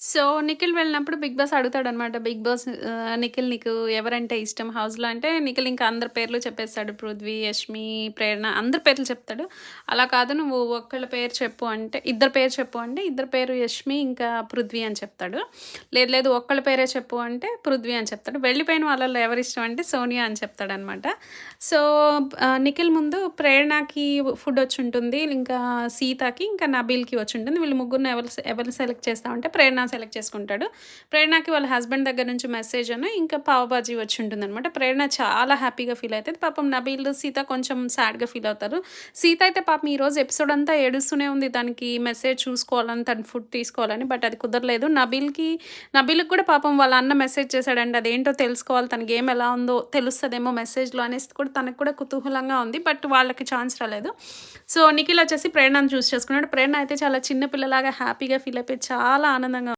So, Nikhil వెళ్ళినప్పుడు 'Bigg Boss' అడుగుతాడనమాట. 'Bigg Boss' Nikhil నీకు ఎవరంటే ఇష్టం హౌస్‌లో అంటే, నిఖిల్ ఇంకా అందరి పేర్లు చెప్పేస్తాడు. 'పృథ్వీ, యష్మి, ప్రేరణ' అందరి పేర్లు చెప్తాడు. అలా కాదు నువ్వు ఒక్కళ్ళ పేరు చెప్పు అంటే, ఇద్దరి పేరు చెప్పు అంటే, ఇద్దరి పేరు యష్మి ఇంకా పృథ్వీ అని చెప్తాడు. లేదు లేదు ఒక్కళ్ళ పేరే చెప్పు అంటే, పృథ్వీ అని చెప్తాడు. వెళ్ళిపోయిన వాళ్ళలో ఎవరిష్టం అంటే, సోనియా అని చెప్తాడనమాట. సో, నిఖిల్ ముందు ప్రేరణకి ఫుడొచ్చుంటుంది. ఇంకా సీతకి, ఇంకా నబీల్‌కి వచ్చుంటుంది. వీళ్ళు ముగ్గురిని ఎవరిని సెలెక్ట్ చేస్తామంటే ప్రేరణ సెలెక్ట్ చేసుకుంటాడు. ప్రేరణకి వాళ్ళ హస్బెండ్ దగ్గర నుంచి మెసేజ్ ఇంకా పావు బాజీ వచ్చుంటుందనమాట. ప్రేరణ చాలా హ్యాపీగా ఫీల్ అయితది. పాపం నబీల్, సీత కొంచెం సాడ్‌గా ఫీల్ అవుతారు. సీత అయితే పాపం ఈరోజు ఎపిసోడ్ అంతా ఏడుస్తూనే ఉంది. తనకి మెసేజ్ చూసుకోవాలని, తను ఫుడ్ తీసుకోవాలని. బట్ అది కుదరలేదు. నబీల్‌కి కూడా పాపం వాళ్ళ అన్న మెసేజ్ చేశాడండి. అదేంటో తెలుసుకోవాలి. తన గేమ్ ఎలా ఉందో తెలుస్తదేమో మెసేజ్‌లో అనేసి కూడా తనకు కూడా కుతూహలంగా ఉంది. బట్ వాళ్ళకి ఛాన్స్ రాలేదు. సో, నిఖిల్ వచ్చేసి ప్రేరణను చూస్ చేసుకున్నాడు. ప్రేరణ అయితే చాలా చిన్న పిల్లలాగా హ్యాపీగా ఫీల్ అయిపోయి చాలా ఆనందంగా